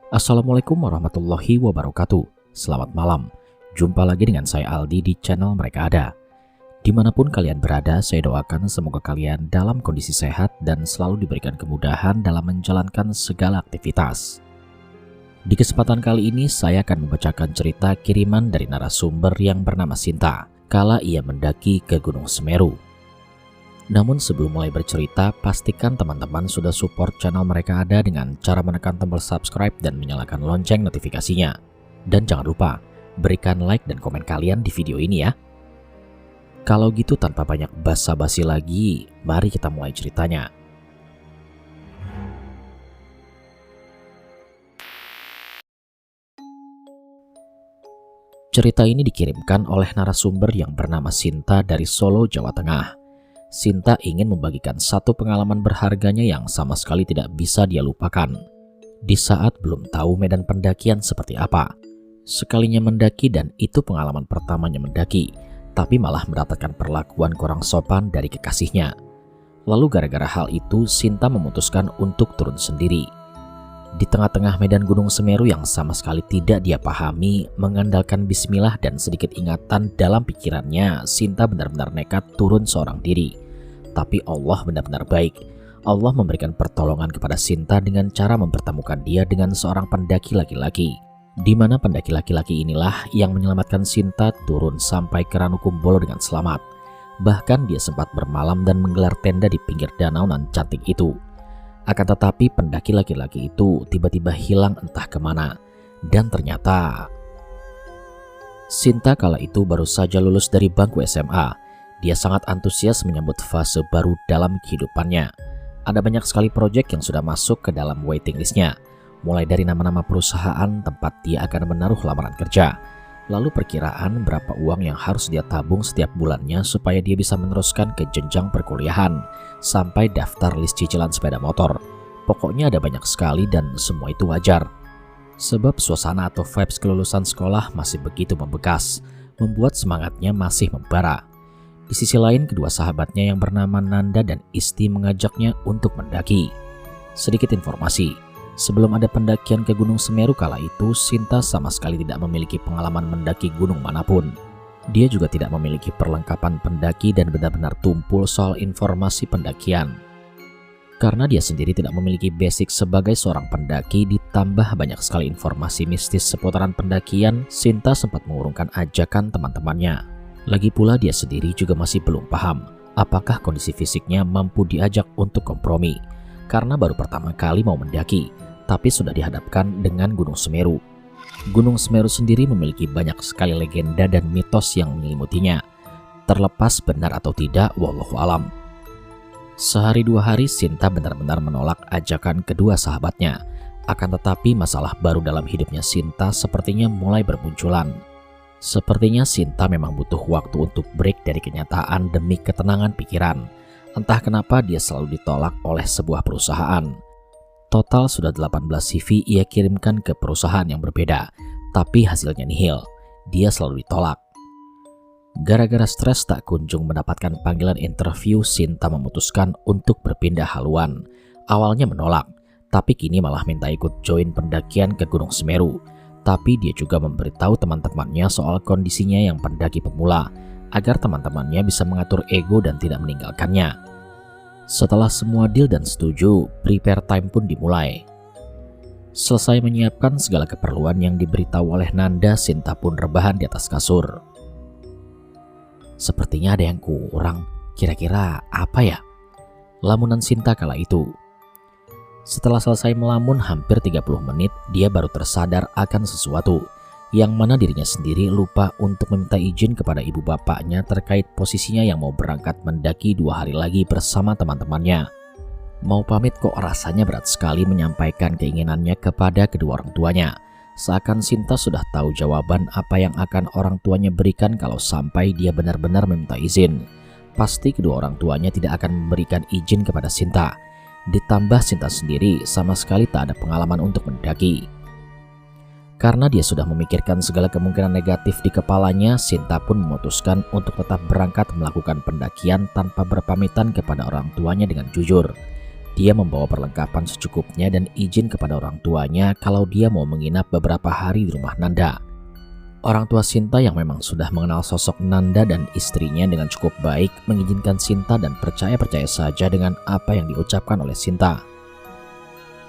Assalamualaikum warahmatullahi wabarakatuh. Selamat malam. Jumpa lagi dengan saya Aldi di channel Mereka Ada. Dimanapun kalian berada, saya doakan semoga kalian dalam kondisi sehat dan selalu diberikan kemudahan dalam menjalankan segala aktivitas. Di kesempatan kali ini saya akan membacakan cerita kiriman dari narasumber yang bernama Sinta kala ia mendaki ke Gunung Semeru. Namun sebelum mulai bercerita, pastikan teman-teman sudah support channel Mereka Ada dengan cara menekan tombol subscribe dan menyalakan lonceng notifikasinya. Dan jangan lupa, berikan like dan komen kalian di video ini ya. Kalau gitu tanpa banyak basa-basi lagi, mari kita mulai ceritanya. Cerita ini dikirimkan oleh narasumber yang bernama Sinta dari Solo, Jawa Tengah. Sinta ingin membagikan satu pengalaman berharganya yang sama sekali tidak bisa dia lupakan. Di saat belum tahu medan pendakian seperti apa. Sekalinya mendaki dan itu pengalaman pertamanya mendaki, tapi malah mendapatkan perlakuan kurang sopan dari kekasihnya. Lalu gara-gara hal itu, Sinta memutuskan untuk turun sendiri. Di tengah-tengah medan Gunung Semeru yang sama sekali tidak dia pahami, mengandalkan bismillah dan sedikit ingatan dalam pikirannya, Sinta benar-benar nekat turun seorang diri. Tapi Allah benar-benar baik. Allah memberikan pertolongan kepada Sinta dengan cara mempertemukan dia dengan seorang pendaki laki-laki. Di mana pendaki laki-laki inilah yang menyelamatkan Sinta turun sampai ke Ranukumbolo dengan selamat. Bahkan dia sempat bermalam dan menggelar tenda di pinggir danau nan cantik itu. Akan tetapi pendaki laki-laki itu tiba-tiba hilang entah kemana. Dan ternyata Sinta kala itu baru saja lulus dari bangku SMA. Dia sangat antusias menyambut fase baru dalam kehidupannya. Ada banyak sekali proyek yang sudah masuk ke dalam waiting listnya. Mulai dari nama-nama perusahaan tempat dia akan menaruh lamaran kerja. Lalu perkiraan berapa uang yang harus dia tabung setiap bulannya supaya dia bisa meneruskan ke jenjang perkuliahan. Sampai daftar list cicilan sepeda motor. Pokoknya ada banyak sekali dan semua itu wajar. Sebab suasana atau vibes kelulusan sekolah masih begitu membekas, membuat semangatnya masih membara. Di sisi lain, kedua sahabatnya yang bernama Nanda dan Isti mengajaknya untuk mendaki. Sedikit informasi, sebelum ada pendakian ke Gunung Semeru kala itu, Sinta sama sekali tidak memiliki pengalaman mendaki gunung manapun. Dia juga tidak memiliki perlengkapan pendaki dan benar-benar tumpul soal informasi pendakian. Karena dia sendiri tidak memiliki basic sebagai seorang pendaki, ditambah banyak sekali informasi mistis seputaran pendakian, Sinta sempat mengurungkan ajakan teman-temannya. Lagi pula dia sendiri juga masih belum paham apakah kondisi fisiknya mampu diajak untuk kompromi. Karena baru pertama kali mau mendaki, tapi sudah dihadapkan dengan Gunung Semeru. Gunung Semeru sendiri memiliki banyak sekali legenda dan mitos yang menyelimutinya. Terlepas benar atau tidak, wallahu alam. Sehari dua hari Sinta benar-benar menolak ajakan kedua sahabatnya. Akan tetapi masalah baru dalam hidupnya Sinta sepertinya mulai bermunculan. Sepertinya Sinta memang butuh waktu untuk break dari kenyataan demi ketenangan pikiran. Entah kenapa dia selalu ditolak oleh sebuah perusahaan. Total sudah 18 CV ia kirimkan ke perusahaan yang berbeda, tapi hasilnya nihil. Dia selalu ditolak. Gara-gara stres tak kunjung mendapatkan panggilan interview, Sinta memutuskan untuk berpindah haluan. Awalnya menolak, tapi kini malah minta ikut join pendakian ke Gunung Semeru. Tapi dia juga memberitahu teman-temannya soal kondisinya yang pendaki pemula, agar teman-temannya bisa mengatur ego dan tidak meninggalkannya. Setelah semua deal dan setuju, prepare time pun dimulai. Selesai menyiapkan segala keperluan yang diberitahu oleh Nanda, Sinta pun rebahan di atas kasur. Sepertinya ada yang kurang, kira-kira apa ya? Lamunan Sinta kala itu. Setelah selesai melamun hampir 30 menit, dia baru tersadar akan sesuatu, yang mana dirinya sendiri lupa untuk meminta izin kepada ibu bapaknya terkait posisinya yang mau berangkat mendaki 2 hari lagi bersama teman-temannya. Mau pamit kok rasanya berat sekali menyampaikan keinginannya kepada kedua orang tuanya. Seakan Sinta sudah tahu jawaban apa yang akan orang tuanya berikan kalau sampai dia benar-benar meminta izin. Pasti kedua orang tuanya tidak akan memberikan izin kepada Sinta. Ditambah Sinta sendiri sama sekali tak ada pengalaman untuk mendaki. Karena dia sudah memikirkan segala kemungkinan negatif di kepalanya, Sinta pun memutuskan untuk tetap berangkat melakukan pendakian tanpa berpamitan kepada orang tuanya dengan jujur. Dia membawa perlengkapan secukupnya dan izin kepada orang tuanya kalau dia mau menginap beberapa hari di rumah Nanda. Orang tua Sinta yang memang sudah mengenal sosok Nanda dan istrinya dengan cukup baik mengizinkan Sinta dan percaya-percaya saja dengan apa yang diucapkan oleh Sinta.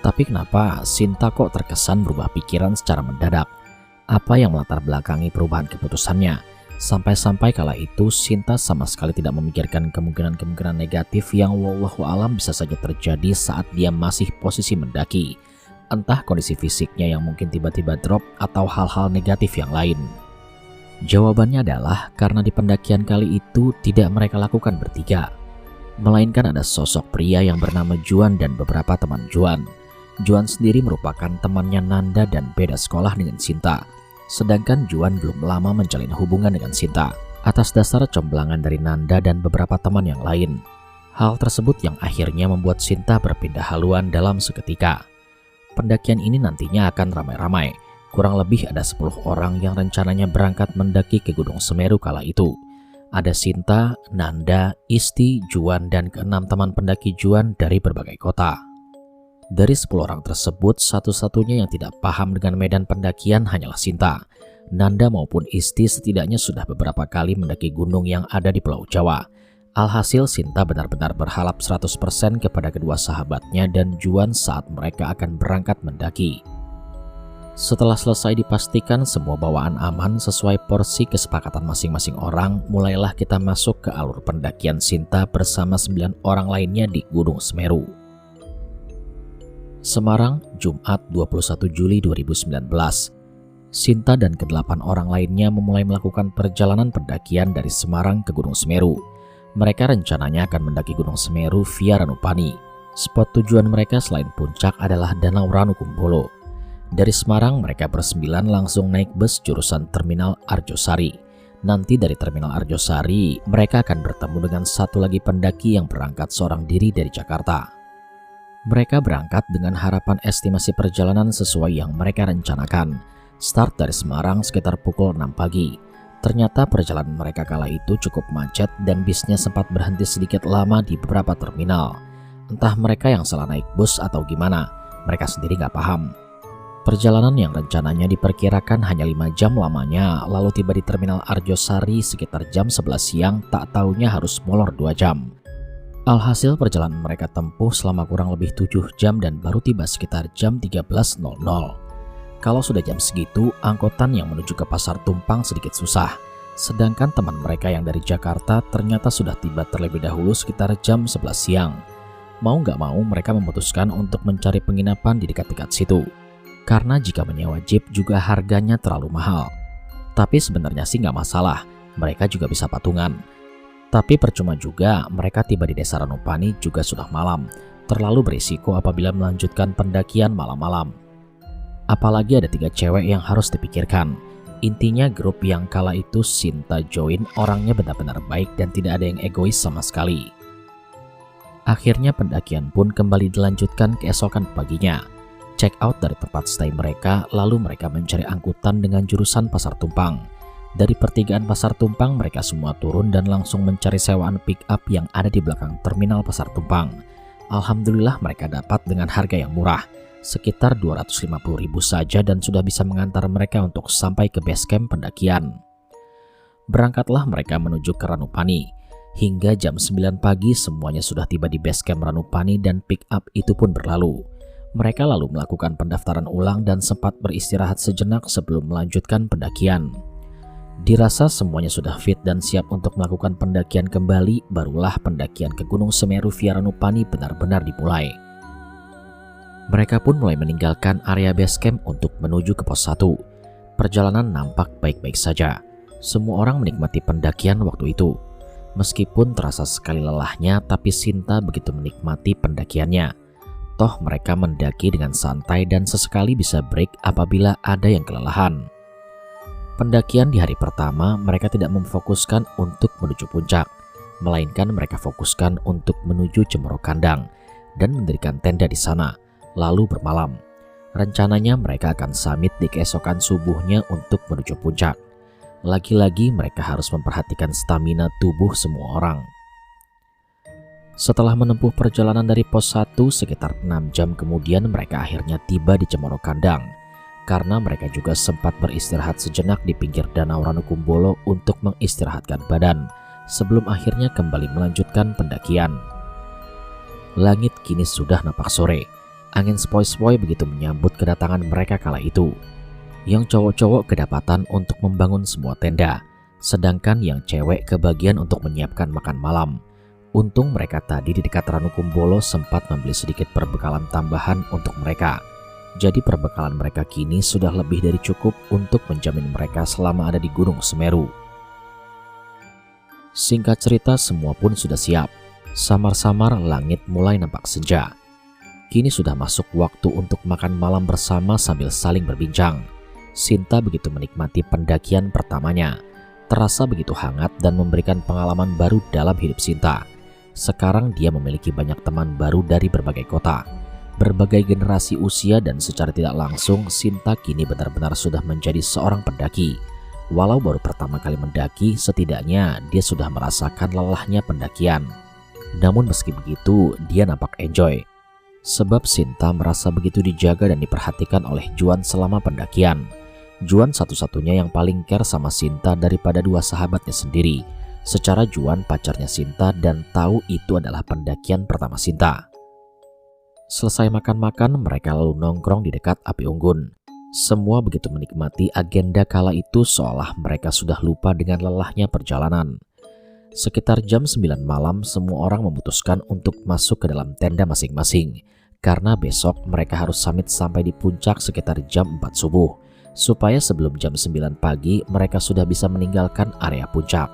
Tapi kenapa Sinta kok terkesan berubah pikiran secara mendadak? Apa yang melatar belakangi perubahan keputusannya? Sampai-sampai kala itu Sinta sama sekali tidak memikirkan kemungkinan-kemungkinan negatif yang wallahu alam bisa saja terjadi saat dia masih posisi mendaki. Entah kondisi fisiknya yang mungkin tiba-tiba drop atau hal-hal negatif yang lain. Jawabannya adalah karena di pendakian kali itu tidak mereka lakukan bertiga, melainkan ada sosok pria yang bernama Juan dan beberapa teman Juan. Juan sendiri merupakan temannya Nanda dan beda sekolah dengan Sinta. Sedangkan Juan belum lama menjalin hubungan dengan Sinta atas dasar comblangan dari Nanda dan beberapa teman yang lain. Hal tersebut yang akhirnya membuat Sinta berpindah haluan dalam seketika. Pendakian ini nantinya akan ramai-ramai. Kurang lebih ada 10 orang yang rencananya berangkat mendaki ke Gunung Semeru kala itu. Ada Sinta, Nanda, Isti, Juan, dan ke-6 teman pendaki Juan dari berbagai kota. Dari 10 orang tersebut, satu-satunya yang tidak paham dengan medan pendakian hanyalah Sinta. Nanda maupun Isti setidaknya sudah beberapa kali mendaki gunung yang ada di Pulau Jawa. Alhasil Sinta benar-benar berharap 100% kepada kedua sahabatnya dan Juan saat mereka akan berangkat mendaki. Setelah selesai dipastikan semua bawaan aman sesuai porsi kesepakatan masing-masing orang, mulailah kita masuk ke alur pendakian Sinta bersama 9 orang lainnya di Gunung Semeru. Semarang, Jumat 21 Juli 2019. Sinta dan ke-8 orang lainnya memulai melakukan perjalanan pendakian dari Semarang ke Gunung Semeru. Mereka rencananya akan mendaki Gunung Semeru via Ranupani. Spot tujuan mereka selain puncak adalah Danau Ranukumbolo. Dari Semarang mereka bersembilan langsung naik bus jurusan Terminal Arjosari. Nanti dari Terminal Arjosari mereka akan bertemu dengan satu lagi pendaki yang berangkat seorang diri dari Jakarta. Mereka berangkat dengan harapan estimasi perjalanan sesuai yang mereka rencanakan. Start dari Semarang sekitar pukul 6 pagi. Ternyata perjalanan mereka kala itu cukup macet dan bisnya sempat berhenti sedikit lama di beberapa terminal. Entah mereka yang salah naik bus atau gimana, mereka sendiri nggak paham. Perjalanan yang rencananya diperkirakan hanya 5 jam lamanya, lalu tiba di Terminal Arjosari sekitar jam 11 siang, tak taunya harus molor 2 jam. Alhasil perjalanan mereka tempuh selama kurang lebih 7 jam dan baru tiba sekitar jam 13.00. Kalau sudah jam segitu, angkutan yang menuju ke Pasar Tumpang sedikit susah. Sedangkan teman mereka yang dari Jakarta ternyata sudah tiba terlebih dahulu sekitar jam 11 siang. Mau nggak mau mereka memutuskan untuk mencari penginapan di dekat-dekat situ. Karena jika menyewa jeep juga harganya terlalu mahal. Tapi sebenarnya sih nggak masalah, mereka juga bisa patungan. Tapi percuma juga, mereka tiba di Desa Ranupani juga sudah malam. Terlalu berisiko apabila melanjutkan pendakian malam-malam. Apalagi ada 3 cewek yang harus dipikirkan. Intinya grup yang kala itu Sinta join orangnya benar-benar baik dan tidak ada yang egois sama sekali. Akhirnya pendakian pun kembali dilanjutkan keesokan paginya. Check out dari tempat stay mereka, lalu mereka mencari angkutan dengan jurusan Pasar Tumpang. Dari pertigaan Pasar Tumpang mereka semua turun dan langsung mencari sewaan pick up yang ada di belakang terminal Pasar Tumpang. Alhamdulillah mereka dapat dengan harga yang murah, sekitar 250.000 saja dan sudah bisa mengantar mereka untuk sampai ke base camp pendakian. Berangkatlah mereka menuju ke Ranupani. Hingga jam 9 pagi semuanya sudah tiba di base camp Ranupani dan pick up itu pun berlalu. Mereka lalu melakukan pendaftaran ulang dan sempat beristirahat sejenak sebelum melanjutkan pendakian. Dirasa semuanya sudah fit dan siap untuk melakukan pendakian kembali, barulah pendakian ke Gunung Semeru via Ranupani benar-benar dimulai. Mereka pun mulai meninggalkan area base camp untuk menuju ke pos 1. Perjalanan nampak baik-baik saja. Semua orang menikmati pendakian waktu itu. Meskipun terasa sekali lelahnya, tapi Sinta begitu menikmati pendakiannya. Toh mereka mendaki dengan santai dan sesekali bisa break apabila ada yang kelelahan. Pendakian di hari pertama mereka tidak memfokuskan untuk menuju puncak, melainkan mereka fokuskan untuk menuju Cemoro Kandang dan mendirikan tenda di sana, lalu bermalam. Rencananya mereka akan summit di keesokan subuhnya untuk menuju puncak. Lagi-lagi mereka harus memperhatikan stamina tubuh semua orang. Setelah menempuh perjalanan dari pos 1 sekitar 6 jam kemudian mereka akhirnya tiba di Cemoro Kandang. Karena mereka juga sempat beristirahat sejenak di pinggir Danau Ranukumbolo untuk mengistirahatkan badan sebelum akhirnya kembali melanjutkan pendakian. Langit kini sudah nampak sore. Angin sepoi-sepoi begitu menyambut kedatangan mereka kala itu. Yang cowok-cowok kedapatan untuk membangun semua tenda, sedangkan yang cewek kebagian untuk menyiapkan makan malam. Untung mereka tadi di dekat Ranukumbolo sempat membeli sedikit perbekalan tambahan untuk mereka. Jadi perbekalan mereka kini sudah lebih dari cukup untuk menjamin mereka selama ada di Gunung Semeru. Singkat cerita semua pun sudah siap. Samar-samar langit mulai nampak senja. Kini sudah masuk waktu untuk makan malam bersama sambil saling berbincang. Sinta begitu menikmati pendakian pertamanya. Terasa begitu hangat dan memberikan pengalaman baru dalam hidup Sinta. Sekarang dia memiliki banyak teman baru dari berbagai kota, berbagai generasi usia, dan secara tidak langsung Sinta kini benar-benar sudah menjadi seorang pendaki. Walau baru pertama kali mendaki, setidaknya dia sudah merasakan lelahnya pendakian. Namun meski begitu, dia nampak enjoy. Sebab Sinta merasa begitu dijaga dan diperhatikan oleh Juan selama pendakian. Juan satu-satunya yang paling care sama Sinta daripada dua sahabatnya sendiri. Secara Juan pacarnya Sinta dan tahu itu adalah pendakian pertama Sinta. Selesai makan-makan, mereka lalu nongkrong di dekat api unggun. Semua begitu menikmati agenda kala itu seolah mereka sudah lupa dengan lelahnya perjalanan. Sekitar jam 9 malam semua orang memutuskan untuk masuk ke dalam tenda masing-masing. Karena besok mereka harus summit sampai di puncak sekitar jam 4 subuh. Supaya sebelum jam 9 pagi mereka sudah bisa meninggalkan area puncak.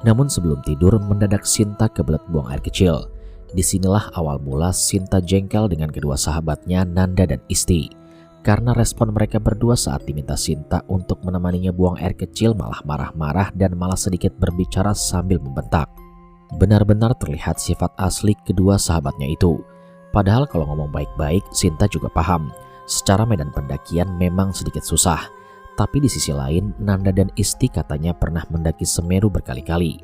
Namun sebelum tidur mendadak Sinta kebelet buang air kecil. Disinilah awal mula Sinta jengkel dengan kedua sahabatnya Nanda dan Isti. Karena respon mereka berdua saat diminta Sinta untuk menemaninya buang air kecil malah marah-marah dan malah sedikit berbicara sambil membentak. Benar-benar terlihat sifat asli kedua sahabatnya itu. Padahal kalau ngomong baik-baik Sinta juga paham. Secara medan pendakian memang sedikit susah. Tapi di sisi lain, Nanda dan Isti katanya pernah mendaki Semeru berkali-kali.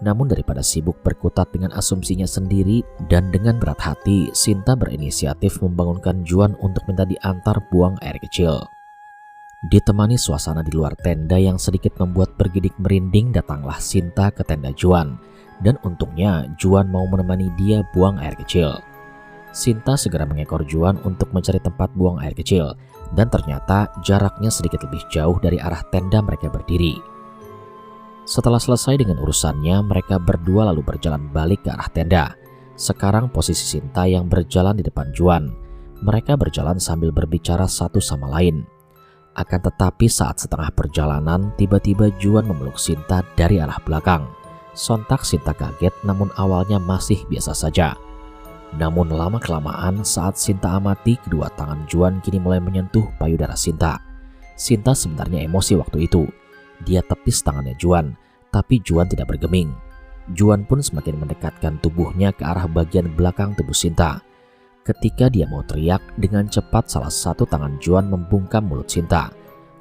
Namun daripada sibuk berkutat dengan asumsinya sendiri dan dengan berat hati, Sinta berinisiatif membangunkan Juan untuk minta diantar buang air kecil. Ditemani suasana di luar tenda yang sedikit membuat bergidik merinding, datanglah Sinta ke tenda Juan. Dan untungnya Juan mau menemani dia buang air kecil. Sinta segera mengekor Juan untuk mencari tempat buang air kecil. Dan ternyata jaraknya sedikit lebih jauh dari arah tenda mereka berdiri. Setelah selesai dengan urusannya, mereka berdua lalu berjalan balik ke arah tenda. Sekarang posisi Sinta yang berjalan di depan Juan. Mereka berjalan sambil berbicara satu sama lain. Akan tetapi saat setengah perjalanan, tiba-tiba Juan memeluk Sinta dari arah belakang. Sontak Sinta kaget, namun awalnya masih biasa saja. Namun lama-kelamaan saat Sinta amati, kedua tangan Juan kini mulai menyentuh payudara Sinta. Sinta sebenarnya emosi waktu itu. Dia tepis tangannya Juan, tapi Juan tidak bergeming. Juan pun semakin mendekatkan tubuhnya ke arah bagian belakang tubuh Sinta. Ketika dia mau teriak, dengan cepat salah satu tangan Juan membungkam mulut Sinta.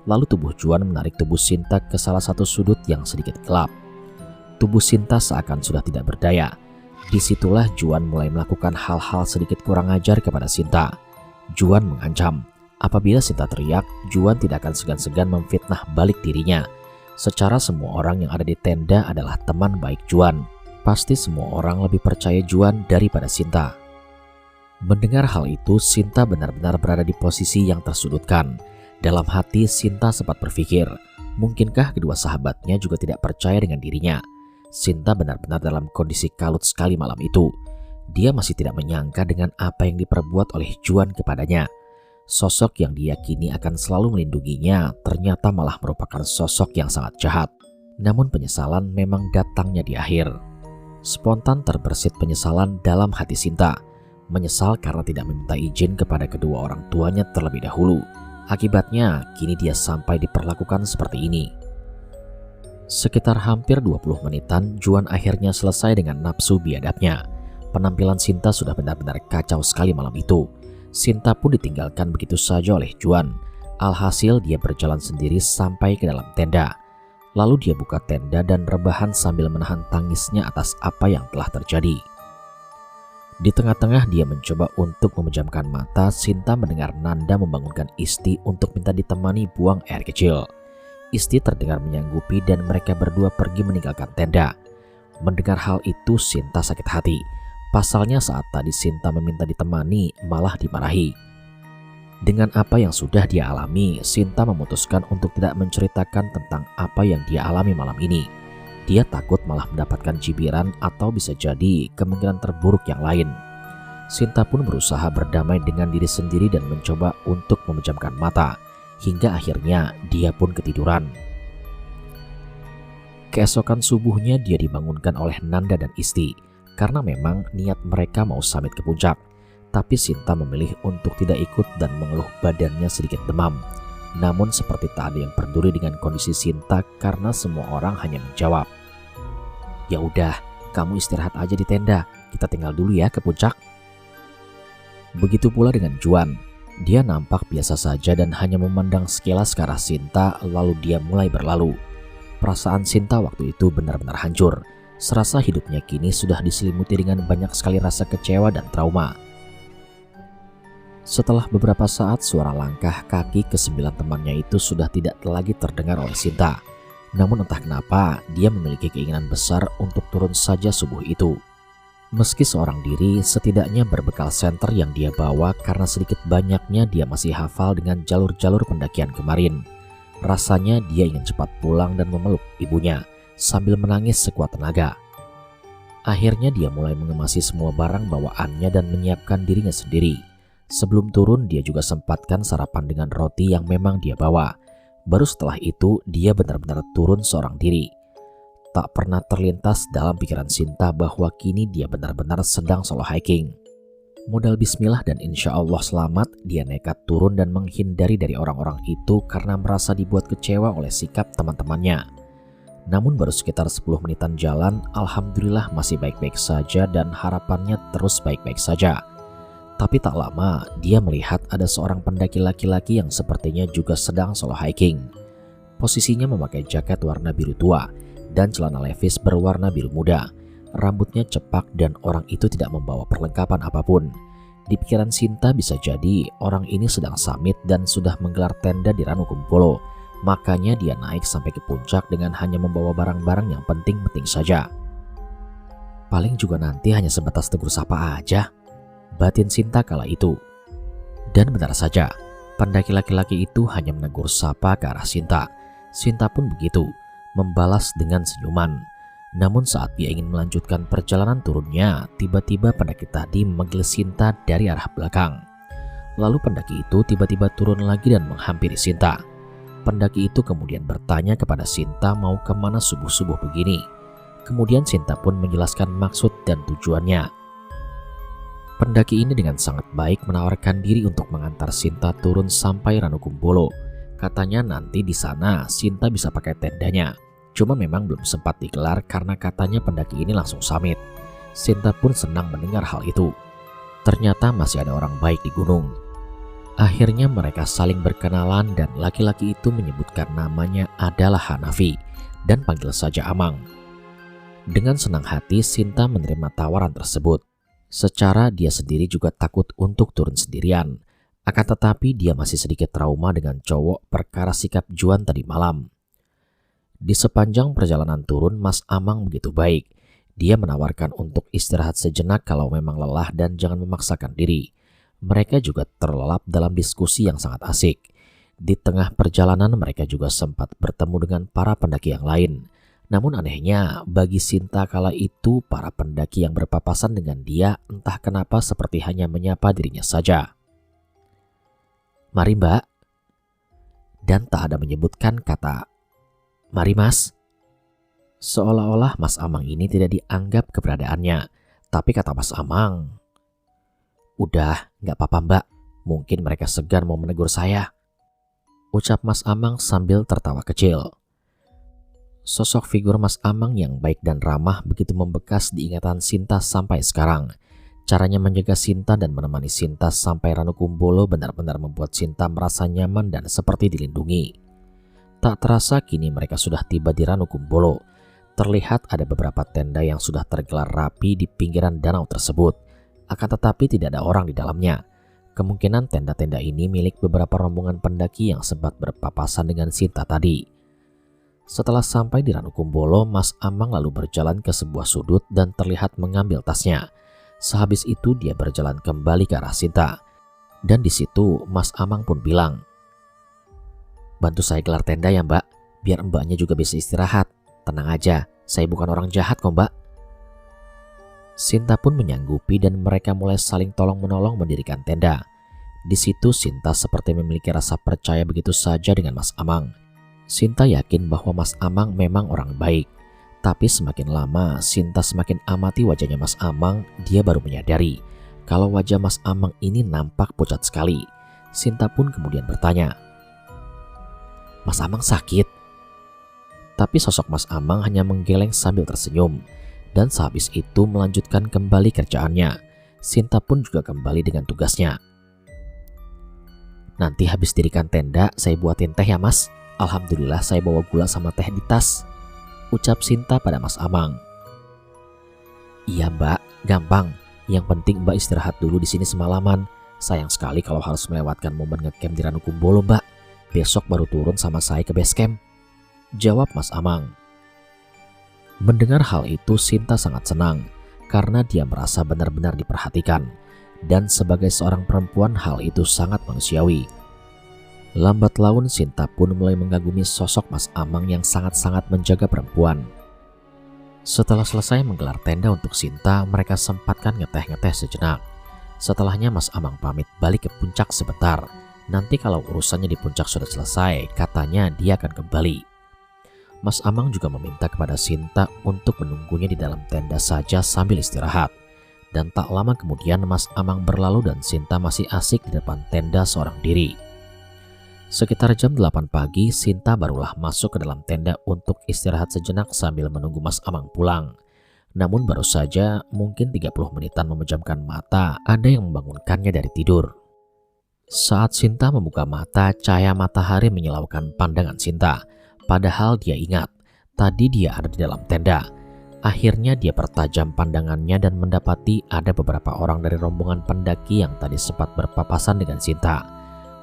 Lalu tubuh Juan menarik tubuh Sinta ke salah satu sudut yang sedikit gelap. Tubuh Sinta seakan sudah tidak berdaya. Disitulah Juan mulai melakukan hal-hal sedikit kurang ajar kepada Sinta. Juan mengancam, apabila Sinta teriak, Juan tidak akan segan-segan memfitnah balik dirinya. Secara semua orang yang ada di tenda adalah teman baik Juan. Pasti semua orang lebih percaya Juan daripada Sinta. Mendengar hal itu, Sinta benar-benar berada di posisi yang tersudutkan. Dalam hati Sinta sempat berpikir, mungkinkah kedua sahabatnya juga tidak percaya dengan dirinya. Sinta benar-benar dalam kondisi kalut sekali malam itu. Dia masih tidak menyangka dengan apa yang diperbuat oleh Juan kepadanya. Sosok yang diyakini akan selalu melindunginya ternyata malah merupakan sosok yang sangat jahat. Namun penyesalan memang datangnya di akhir. Spontan terbersit penyesalan dalam hati Sinta. Menyesal karena tidak meminta izin kepada kedua orang tuanya terlebih dahulu. Akibatnya kini dia sampai diperlakukan seperti ini. Sekitar hampir 20 menitan, Juan akhirnya selesai dengan nafsu biadabnya. Penampilan Sinta sudah benar-benar kacau sekali malam itu. Sinta pun ditinggalkan begitu saja oleh Juan. Alhasil dia berjalan sendiri sampai ke dalam tenda. Lalu dia buka tenda dan rebahan sambil menahan tangisnya atas apa yang telah terjadi. Di tengah-tengah dia mencoba untuk memejamkan mata, Sinta mendengar Nanda membangunkan Isti untuk minta ditemani buang air kecil. Isti terdengar menyanggupi dan mereka berdua pergi meninggalkan tenda. Mendengar hal itu Sinta sakit hati. Pasalnya saat tadi Sinta meminta ditemani malah dimarahi. Dengan apa yang sudah dia alami, Sinta memutuskan untuk tidak menceritakan tentang apa yang dia alami malam ini. Dia takut malah mendapatkan cibiran atau bisa jadi kemungkinan terburuk yang lain. Sinta pun berusaha berdamai dengan diri sendiri dan mencoba untuk memejamkan mata. Hingga akhirnya dia pun ketiduran. Keesokan subuhnya dia dibangunkan oleh Nanda dan Isti. Karena memang niat mereka mau summit ke puncak. Tapi Sinta memilih untuk tidak ikut dan mengeluh badannya sedikit demam. Namun seperti tak ada yang peduli dengan kondisi Sinta karena semua orang hanya menjawab, "Ya udah, kamu istirahat aja di tenda. Kita tinggal dulu ya ke puncak." Begitu pula dengan Juan. Dia nampak biasa saja dan hanya memandang sekilas ke arah Sinta lalu dia mulai berlalu. Perasaan Sinta waktu itu benar-benar hancur. Serasa hidupnya kini sudah diselimuti dengan banyak sekali rasa kecewa dan trauma. Setelah beberapa saat, suara langkah kaki ke-9 temannya itu sudah tidak lagi terdengar oleh Sinta. Namun entah kenapa, dia memiliki keinginan besar untuk turun saja subuh itu. Meski seorang diri, setidaknya berbekal senter yang dia bawa karena sedikit banyaknya dia masih hafal dengan jalur-jalur pendakian kemarin. Rasanya dia ingin cepat pulang dan memeluk ibunya sambil menangis sekuat tenaga. Akhirnya dia mulai mengemasi semua barang bawaannya dan menyiapkan dirinya sendiri. Sebelum turun dia juga sempatkan sarapan dengan roti yang memang dia bawa. Baru setelah itu dia benar-benar turun seorang diri. Tak pernah terlintas dalam pikiran Sinta bahwa kini dia benar-benar sedang solo hiking. Modal bismillah dan insya Allah selamat, dia nekat turun dan menghindari dari orang-orang itu karena merasa dibuat kecewa oleh sikap teman-temannya. Namun baru sekitar 10 menitan jalan, alhamdulillah masih baik-baik saja dan harapannya terus baik-baik saja. Tapi tak lama, dia melihat ada seorang pendaki laki-laki yang sepertinya juga sedang solo hiking. Posisinya memakai jaket warna biru tua dan celana levis berwarna biru muda. Rambutnya cepak dan orang itu tidak membawa perlengkapan apapun. Di pikiran Sinta bisa jadi orang ini sedang summit dan sudah menggelar tenda di Ranukumpolo. Makanya dia naik sampai ke puncak dengan hanya membawa barang-barang yang penting-penting saja. Paling juga nanti hanya sebatas tegur sapa aja, batin Sinta kala itu. Dan benar saja, pendaki laki-laki itu hanya menegur sapa ke arah Sinta. Sinta pun begitu, membalas dengan senyuman. Namun saat dia ingin melanjutkan perjalanan turunnya, tiba-tiba pendaki tadi memanggil Sinta dari arah belakang. Lalu pendaki itu tiba-tiba turun lagi dan menghampiri Sinta. Pendaki itu kemudian bertanya kepada Sinta mau kemana subuh-subuh begini. Kemudian Sinta pun menjelaskan maksud dan tujuannya. Pendaki ini dengan sangat baik menawarkan diri untuk mengantar Sinta turun sampai Ranukumpolo. Katanya nanti di sana Sinta bisa pakai tendanya. Cuma memang belum sempat digelar karena katanya pendaki ini langsung summit. Sinta pun senang mendengar hal itu. Ternyata masih ada orang baik di gunung. Akhirnya mereka saling berkenalan dan laki-laki itu menyebutkan namanya adalah Hanafi dan panggil saja Amang. Dengan senang hati Sinta menerima tawaran tersebut. Secara dia sendiri juga takut untuk turun sendirian. Akan tetapi dia masih sedikit trauma dengan cowok perkara sikap Juan tadi malam. Di sepanjang perjalanan turun, Mas Amang begitu baik. Dia menawarkan untuk istirahat sejenak kalau memang lelah dan jangan memaksakan diri. Mereka juga terlelap dalam diskusi yang sangat asik. Di tengah perjalanan mereka juga sempat bertemu dengan para pendaki yang lain. Namun anehnya, bagi Sinta kala itu para pendaki yang berpapasan dengan dia entah kenapa seperti hanya menyapa dirinya saja. "Mari Mbak." Dan tak ada menyebutkan kata "Mari Mas." Seolah-olah Mas Amang ini tidak dianggap keberadaannya. Tapi kata Mas Amang, "Udah, gak apa-apa Mbak. Mungkin mereka segan mau menegur saya," ucap Mas Amang sambil tertawa kecil. Sosok figur Mas Amang yang baik dan ramah begitu membekas di ingatan Sinta sampai sekarang. Caranya menjaga Sinta dan menemani Sinta sampai Ranukumpolo benar-benar membuat Sinta merasa nyaman dan seperti dilindungi. Tak terasa kini mereka sudah tiba di Ranukumpolo. Terlihat ada beberapa tenda yang sudah tergelar rapi di pinggiran danau tersebut. Akan tetapi tidak ada orang di dalamnya. Kemungkinan tenda-tenda ini milik beberapa rombongan pendaki yang sempat berpapasan dengan Sinta tadi. Setelah sampai di Ranukumbolo, Mas Amang lalu berjalan ke sebuah sudut dan terlihat mengambil tasnya. Sehabis itu dia berjalan kembali ke arah Sinta. Dan di situ Mas Amang pun bilang, "Bantu saya gelar tenda ya Mbak, biar mbaknya juga bisa istirahat. Tenang aja, saya bukan orang jahat kok Mbak." Sinta pun menyanggupi dan mereka mulai saling tolong-menolong mendirikan tenda. Di situ Sinta seperti memiliki rasa percaya begitu saja dengan Mas Amang. Sinta yakin bahwa Mas Amang memang orang baik. Tapi semakin lama Sinta semakin amati wajahnya Mas Amang, dia baru menyadari kalau wajah Mas Amang ini nampak pucat sekali. Sinta pun kemudian bertanya, "Mas Amang sakit?" Tapi sosok Mas Amang hanya menggeleng sambil tersenyum. Dan sehabis itu melanjutkan kembali kerjaannya. Sinta pun juga kembali dengan tugasnya. "Nanti habis dirikan tenda saya buatin teh ya Mas. Alhamdulillah saya bawa gula sama teh di tas," ucap Sinta pada Mas Amang. "Iya Mbak, gampang. Yang penting Mbak istirahat dulu di sini semalaman. Sayang sekali kalau harus melewatkan momen ngecamp di Ranukumbolo Mbak. Besok baru turun sama saya ke base camp," jawab Mas Amang. Mendengar hal itu Sinta sangat senang karena dia merasa benar-benar diperhatikan. Dan sebagai seorang perempuan hal itu sangat manusiawi. Lambat laun Sinta pun mulai mengagumi sosok Mas Amang yang sangat-sangat menjaga perempuan. Setelah selesai menggelar tenda untuk Sinta, mereka sempatkan ngeteh-ngeteh sejenak. Setelahnya Mas Amang pamit balik ke puncak sebentar. Nanti kalau urusannya di puncak sudah selesai, katanya dia akan kembali. Mas Amang juga meminta kepada Sinta untuk menunggunya di dalam tenda saja sambil istirahat. Dan tak lama kemudian Mas Amang berlalu dan Sinta masih asik di depan tenda seorang diri. Sekitar jam 8 pagi, Sinta barulah masuk ke dalam tenda untuk istirahat sejenak sambil menunggu Mas Amang pulang. Namun baru saja mungkin 30 menitan memejamkan mata, ada yang membangunkannya dari tidur. Saat Sinta membuka mata, cahaya matahari menyilaukan pandangan Sinta. Padahal dia ingat, tadi dia ada di dalam tenda. Akhirnya dia pertajam pandangannya dan mendapati ada beberapa orang dari rombongan pendaki yang tadi sempat berpapasan dengan Sinta.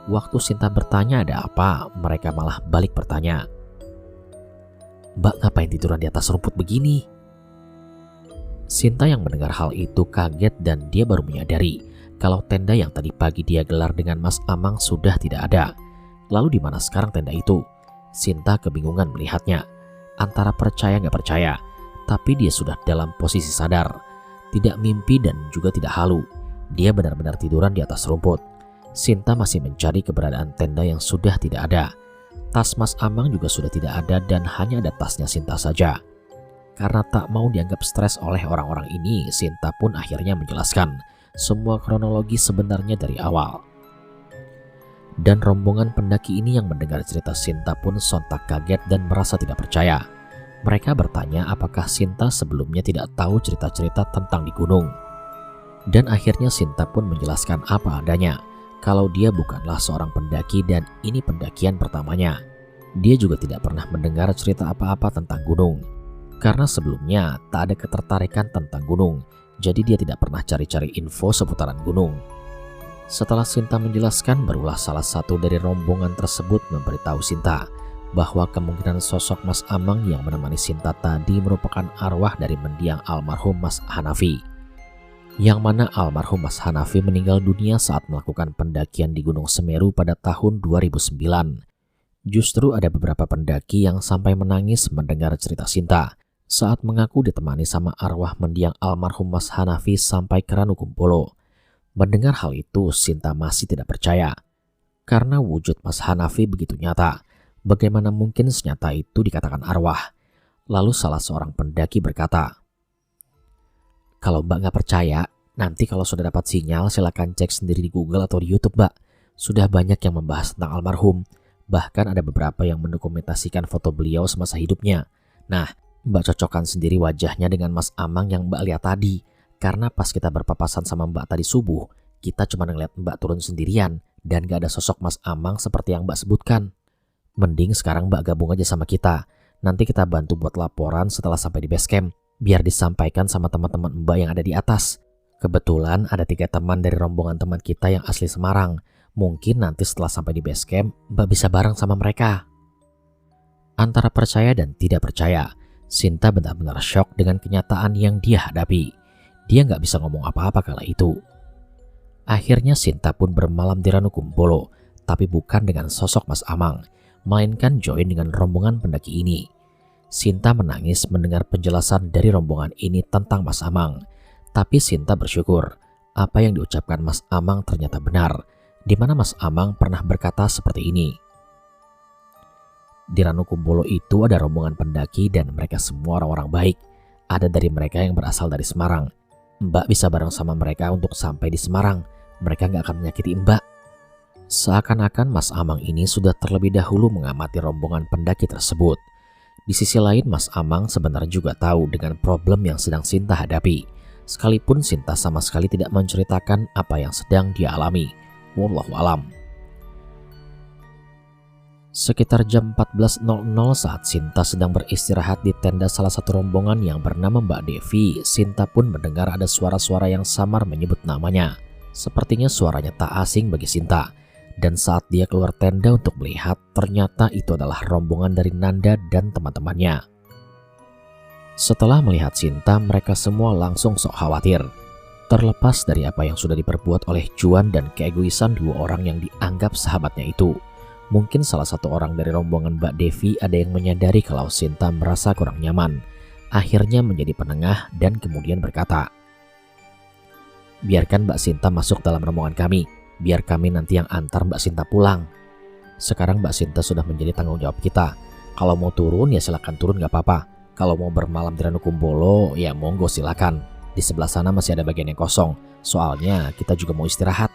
Waktu Sinta bertanya ada apa, mereka malah balik bertanya, "Mbak ngapain tiduran di atas rumput begini?" Sinta yang mendengar hal itu kaget dan dia baru menyadari kalau tenda yang tadi pagi dia gelar dengan Mas Amang sudah tidak ada. Lalu di mana sekarang tenda itu? Sinta kebingungan melihatnya, antara percaya nggak percaya, tapi dia sudah dalam posisi sadar, tidak mimpi dan juga tidak halu. Dia benar-benar tiduran di atas rumput. Sinta masih mencari keberadaan tenda yang sudah tidak ada. Tas Mas Amang juga sudah tidak ada dan hanya ada tasnya Sinta saja. Karena tak mau dianggap stres oleh orang-orang ini, Sinta pun akhirnya menjelaskan semua kronologi sebenarnya dari awal. Dan rombongan pendaki ini yang mendengar cerita Sinta pun sontak kaget dan merasa tidak percaya. Mereka bertanya apakah Sinta sebelumnya tidak tahu cerita-cerita tentang di gunung. Dan akhirnya Sinta pun menjelaskan apa adanya, kalau dia bukanlah seorang pendaki dan ini pendakian pertamanya. Dia juga tidak pernah mendengar cerita apa-apa tentang gunung. Karena sebelumnya tak ada ketertarikan tentang gunung, jadi dia tidak pernah cari-cari info seputaran gunung. Setelah Sinta menjelaskan, barulah salah satu dari rombongan tersebut memberitahu Sinta bahwa kemungkinan sosok Mas Amang yang menemani Sinta tadi merupakan arwah dari mendiang almarhum Mas Hanafi. Yang mana almarhum Mas Hanafi meninggal dunia saat melakukan pendakian di Gunung Semeru pada tahun 2009. Justru ada beberapa pendaki yang sampai menangis mendengar cerita Sinta saat mengaku ditemani sama arwah mendiang almarhum Mas Hanafi sampai ke Ranukumbolo. Mendengar hal itu, Sinta masih tidak percaya. Karena wujud Mas Hanafi begitu nyata, bagaimana mungkin senyata itu dikatakan arwah? Lalu salah seorang pendaki berkata, "Kalau Mbak nggak percaya, nanti kalau sudah dapat sinyal silakan cek sendiri di Google atau di YouTube Mbak. Sudah banyak yang membahas tentang almarhum. Bahkan ada beberapa yang mendokumentasikan foto beliau semasa hidupnya. Nah, Mbak cocokkan sendiri wajahnya dengan Mas Amang yang Mbak lihat tadi. Karena pas kita berpapasan sama Mbak tadi subuh, kita cuma ngeliat Mbak turun sendirian dan gak ada sosok Mas Amang seperti yang Mbak sebutkan. Mending sekarang Mbak gabung aja sama kita. Nanti kita bantu buat laporan setelah sampai di base camp, biar disampaikan sama teman-teman Mbak yang ada di atas. Kebetulan ada 3 teman dari rombongan teman kita yang asli Semarang. Mungkin nanti setelah sampai di base camp, Mbak bisa bareng sama mereka. Antara percaya dan tidak percaya, Sinta benar-benar shock dengan kenyataan yang dia hadapi. Dia nggak bisa ngomong apa-apa kala itu. Akhirnya Sinta pun bermalam di Ranukumbolo, tapi bukan dengan sosok Mas Amang, melainkan join dengan rombongan pendaki ini. Sinta menangis mendengar penjelasan dari rombongan ini tentang Mas Amang. Tapi Sinta bersyukur apa yang diucapkan Mas Amang ternyata benar, di mana Mas Amang pernah berkata seperti ini. Di Ranukumbolo itu ada rombongan pendaki dan mereka semua orang-orang baik. Ada dari mereka yang berasal dari Semarang. Mbak bisa bareng sama mereka untuk sampai di Semarang. Mereka nggak akan menyakiti Mbak. Seakan-akan Mas Amang ini sudah terlebih dahulu mengamati rombongan pendaki tersebut. Di sisi lain, Mas Amang sebenarnya juga tahu dengan problem yang sedang Sinta hadapi. Sekalipun Sinta sama sekali tidak menceritakan apa yang sedang dia alami. Wallahu alam. Sekitar jam 14.00 saat Sinta sedang beristirahat di tenda salah satu rombongan yang bernama Mbak Devi, Sinta pun mendengar ada suara-suara yang samar menyebut namanya. Sepertinya suaranya tak asing bagi Sinta. Dan saat dia keluar tenda untuk melihat, ternyata itu adalah rombongan dari Nanda dan teman-temannya. Setelah melihat Sinta, mereka semua langsung sok khawatir. Terlepas dari apa yang sudah diperbuat oleh Juan dan keegoisan 2 orang yang dianggap sahabatnya itu. Mungkin salah satu orang dari rombongan Mbak Devi ada yang menyadari kalau Sinta merasa kurang nyaman. Akhirnya menjadi penengah dan kemudian berkata, "Biarkan Mbak Sinta masuk dalam rombongan kami. Biar kami nanti yang antar Mbak Sinta pulang. Sekarang Mbak Sinta sudah menjadi tanggung jawab kita. Kalau mau turun ya silakan turun gak apa-apa. Kalau mau bermalam di Ranukumbolo ya monggo silakan. Di sebelah sana masih ada bagian yang kosong. Soalnya kita juga mau istirahat."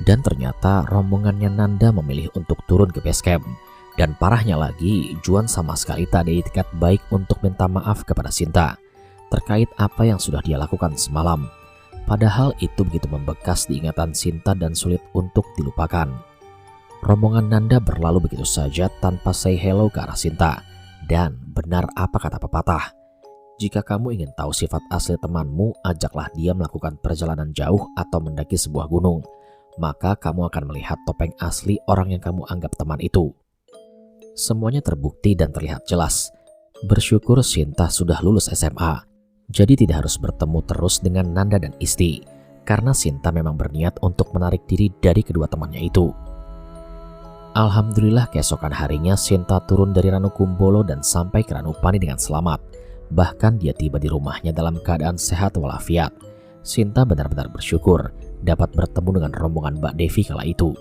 Dan ternyata rombongannya Nanda memilih untuk turun ke base camp. Dan parahnya lagi, Juan sama sekali tak ada itikat baik untuk minta maaf kepada Sinta terkait apa yang sudah dia lakukan semalam. Padahal itu begitu membekas di ingatan Sinta dan sulit untuk dilupakan. Rombongan Nanda berlalu begitu saja tanpa say hello ke arah Sinta. Dan benar apa kata pepatah, jika kamu ingin tahu sifat asli temanmu, ajaklah dia melakukan perjalanan jauh atau mendaki sebuah gunung. Maka kamu akan melihat topeng asli orang yang kamu anggap teman itu. Semuanya terbukti dan terlihat jelas. Bersyukur Sinta sudah lulus SMA. Jadi tidak harus bertemu terus dengan Nanda dan Isti, karena Sinta memang berniat untuk menarik diri dari kedua temannya itu. Alhamdulillah keesokan harinya Sinta turun dari Ranukumbolo dan sampai ke Ranupani dengan selamat. Bahkan dia tiba di rumahnya dalam keadaan sehat walafiat. Sinta benar-benar bersyukur dapat bertemu dengan rombongan Mbak Devi kala itu.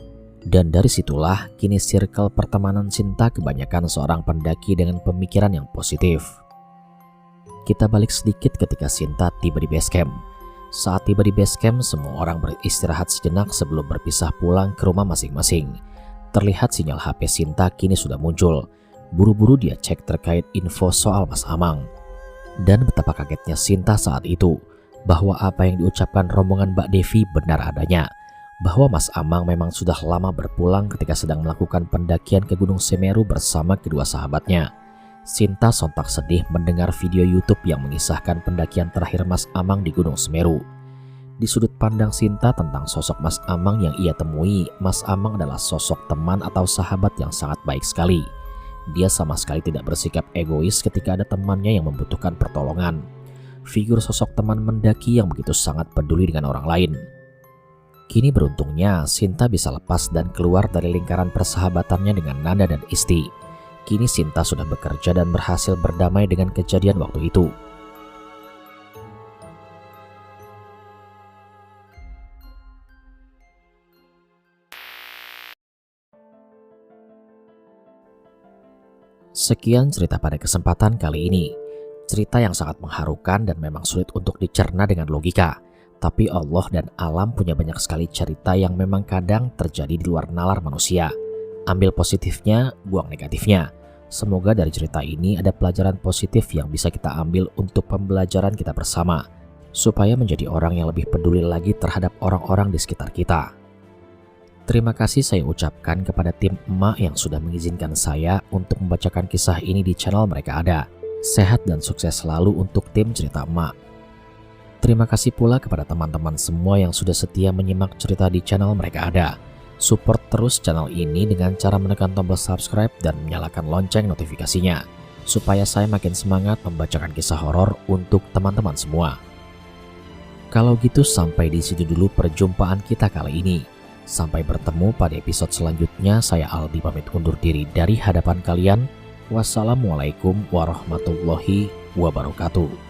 Dan dari situlah kini circle pertemanan Sinta kebanyakan seorang pendaki dengan pemikiran yang positif. Kita balik sedikit ketika Sinta tiba di base camp. Saat tiba di base camp, semua orang beristirahat sejenak sebelum berpisah pulang ke rumah masing-masing. Terlihat sinyal HP Sinta kini sudah muncul. Buru-buru dia cek terkait info soal Mas Amang. Dan betapa kagetnya Sinta saat itu, bahwa apa yang diucapkan rombongan Mbak Devi benar adanya. Bahwa Mas Amang memang sudah lama berpulang ketika sedang melakukan pendakian ke Gunung Semeru bersama kedua sahabatnya. Sinta sontak sedih mendengar video YouTube yang mengisahkan pendakian terakhir Mas Amang di Gunung Semeru. Di sudut pandang Sinta tentang sosok Mas Amang yang ia temui, Mas Amang adalah sosok teman atau sahabat yang sangat baik sekali. Dia sama sekali tidak bersikap egois ketika ada temannya yang membutuhkan pertolongan. Figur sosok teman mendaki yang begitu sangat peduli dengan orang lain. Kini beruntungnya Sinta bisa lepas dan keluar dari lingkaran persahabatannya dengan Nanda dan Isti. Kini Sinta sudah bekerja dan berhasil berdamai dengan kejadian waktu itu. Sekian cerita pada kesempatan kali ini. Cerita yang sangat mengharukan dan memang sulit untuk dicerna dengan logika. Tapi Allah dan alam punya banyak sekali cerita yang memang kadang terjadi di luar nalar manusia. Ambil positifnya, buang negatifnya. Semoga dari cerita ini ada pelajaran positif yang bisa kita ambil untuk pembelajaran kita bersama, supaya menjadi orang yang lebih peduli lagi terhadap orang-orang di sekitar kita. Terima kasih saya ucapkan kepada tim emak yang sudah mengizinkan saya untuk membacakan kisah ini di channel mereka ada. Sehat dan sukses selalu untuk tim cerita emak. Terima kasih pula kepada teman-teman semua yang sudah setia menyimak cerita di channel Mereka Ada. Support terus channel ini dengan cara menekan tombol subscribe dan menyalakan lonceng notifikasinya, supaya saya makin semangat membacakan kisah horor untuk teman-teman semua. Kalau gitu sampai di situ dulu perjumpaan kita kali ini. Sampai bertemu pada episode selanjutnya, saya Aldi pamit undur diri dari hadapan kalian. Wassalamualaikum warahmatullahi wabarakatuh.